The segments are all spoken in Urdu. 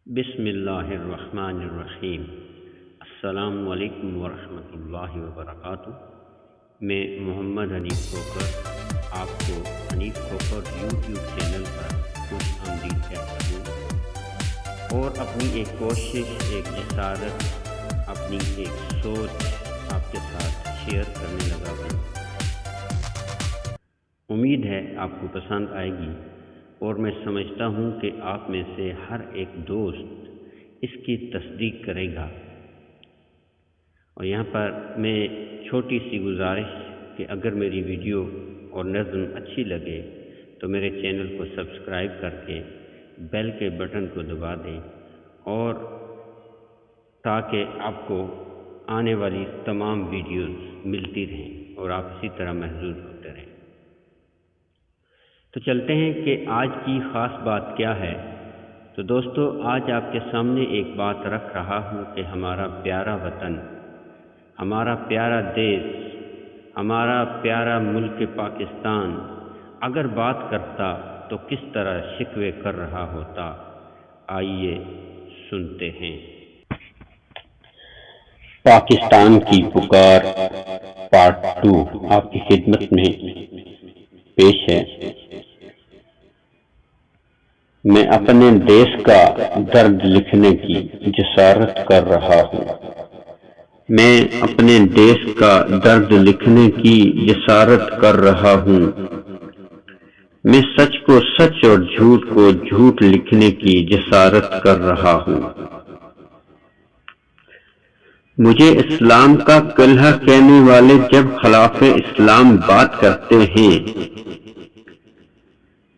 بسم اللہ الرحمن الرحیم۔ السلام علیکم ورحمۃ اللہ وبرکاتہ۔ میں محمد حنیف کھوکھر آپ کو حنیف کھوکھر یوٹیوب چینل پر خوش آمدید کہتا ہوں اور اپنی ایک کوشش، ایک جسارت، اپنی ایک سوچ آپ کے ساتھ شیئر کرنے لگا ہوں۔ امید ہے آپ کو پسند آئے گی اور میں سمجھتا ہوں کہ آپ میں سے ہر ایک دوست اس کی تصدیق کرے گا۔ اور یہاں پر میں چھوٹی سی گزارش کہ اگر میری ویڈیو اور نظم اچھی لگے تو میرے چینل کو سبسکرائب کر کے بیل کے بٹن کو دبا دیں، اور تاکہ آپ کو آنے والی تمام ویڈیوز ملتی رہیں اور آپ اسی طرح محظوظ ہوتے رہیں۔ تو چلتے ہیں کہ آج کی خاص بات کیا ہے۔ تو دوستو، آج آپ کے سامنے ایک بات رکھ رہا ہوں کہ ہمارا پیارا وطن، ہمارا پیارا دیش، ہمارا پیارا ملک پاکستان اگر بات کرتا تو کس طرح شکوے کر رہا ہوتا۔ آئیے سنتے ہیں۔ پاکستان کی پکار پارٹ 2 آپ کی خدمت میں پیش ہے۔ میں اپنے دیش کا درد لکھنے کی جسارت کر رہا ہوں۔ میں اپنے دیش کا درد لکھنے کی جسارت کر رہا ہوں۔ میں سچ کو سچ اور جھوٹ کو جھوٹ لکھنے کی جسارت کر رہا ہوں۔ مجھے اسلام کا کلہا کہنے والے جب خلاف اسلام بات کرتے ہیں،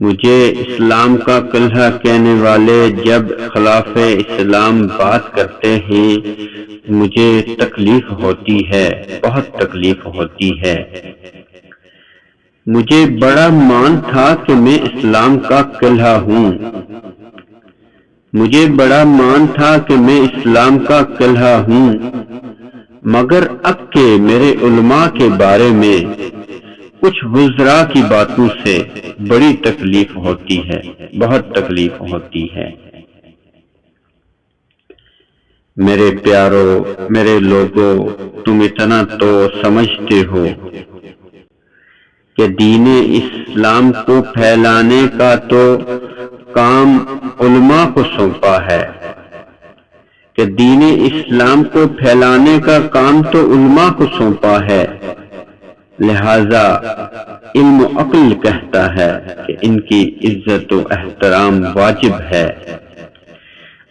مجھے اسلام کا کلہا کہنے والے جب خلاف اسلام بات کرتے ہیں، مجھے تکلیف ہوتی ہے، بہت تکلیف ہوتی ہے۔ مجھے بڑا مان تھا کہ میں اسلام کا کلہا ہوں۔ مجھے بڑا مان تھا کہ میں اسلام کا کلہا ہوں، مگر اب کہ میرے علماء کے بارے میں کچھ وزراء کی باتوں سے بڑی تکلیف ہوتی ہے، بہت تکلیف ہوتی ہے۔ میرے پیارو، میرے لوگو، تم اتنا تو سمجھتے ہو کہ دین اسلام کو پھیلانے کا تو کام علماء کو سونپا ہے، کہ دین اسلام کو پھیلانے کا کام تو علماء کو سونپا ہے، لہذا علم و عقل کہتا ہے کہ ان کی عزت و احترام واجب ہے۔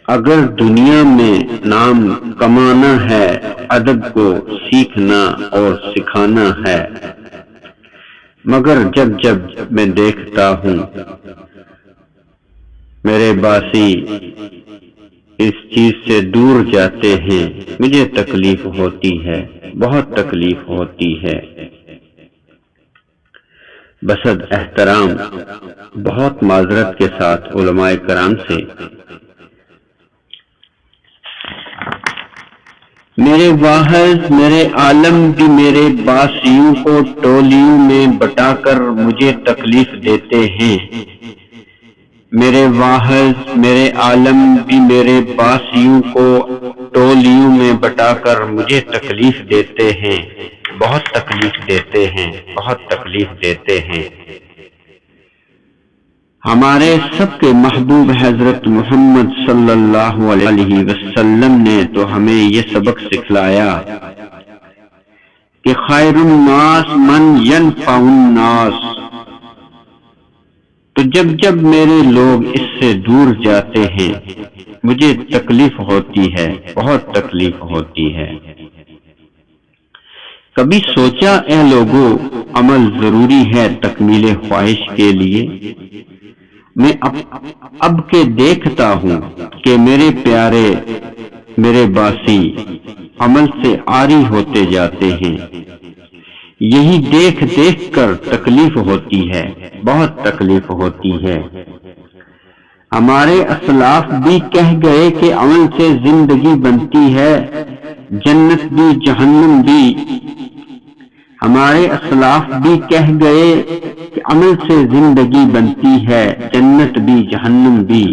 اگر دنیا میں نام کمانا ہے، ادب کو سیکھنا اور سکھانا ہے، مگر جب جب میں دیکھتا ہوں میرے باسی اس چیز سے دور جاتے ہیں، مجھے تکلیف ہوتی ہے، بہت تکلیف ہوتی ہے۔ بسد احترام بہت معذرت کے ساتھ علماء کرام سے، میرے واحد میرے عالم بھی میرے باسیوں کو ٹولیوں میں بٹا کر مجھے تکلیف دیتے ہیں۔ میرے واحد میرے عالم بھی میرے باسیوں کو ٹولیوں میں بٹا کر مجھے تکلیف دیتے ہیں، بہت تکلیف دیتے ہیں، بہت تکلیف دیتے ہیں۔ ہمارے سب کے محبوب حضرت محمد صلی اللہ علیہ وسلم نے تو ہمیں یہ سبق سکھلایا کہ خیر الناس من ینفع الناس۔ تو جب جب میرے لوگ اس سے دور جاتے ہیں، مجھے تکلیف ہوتی ہے، بہت تکلیف ہوتی ہے۔ کبھی سوچا اے لوگو، عمل ضروری ہے تکمیل خواہش کے لیے؟ میں اب کے دیکھتا ہوں کہ میرے پیارے، میرے باسی عمل سے عاری ہوتے جاتے ہیں۔ یہی دیکھ دیکھ کر تکلیف ہوتی ہے، بہت تکلیف ہوتی ہے۔ ہمارے اسلاف بھی کہہ گئے کہ عمل سے زندگی بنتی ہے، جنت بھی جہنم بھی۔ ہمارے اسلاف بھی کہہ گئے کہ عمل سے زندگی بنتی ہے، جنت بھی جہنم بھی۔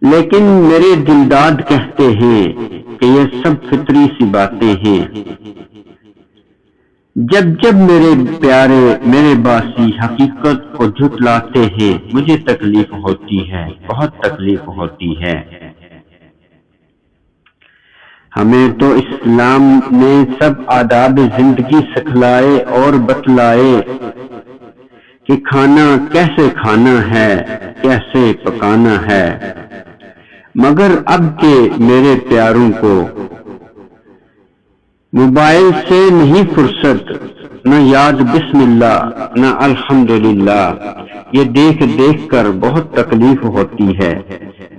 لیکن میرے دلداد کہتے ہیں کہ یہ سب فطری سی باتیں ہیں۔ جب جب میرے پیارے میرے باسی حقیقت کو جھٹلاتے ہیں مجھے تکلیف ہوتی ہے، بہت تکلیف ہوتی ہے۔ ہمیں تو اسلام نے سب آداب زندگی سکھلائے اور بتلائے کہ کھانا کیسے کھانا ہے، کیسے پکانا ہے، مگر اب کے میرے پیاروں کو موبائل سے نہیں فرصت، نہ یاد بسم اللہ، نہ الحمدللہ، یہ دیکھ دیکھ کر بہت تکلیف ہوتی ہے،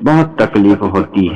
بہت تکلیف ہوتی ہے۔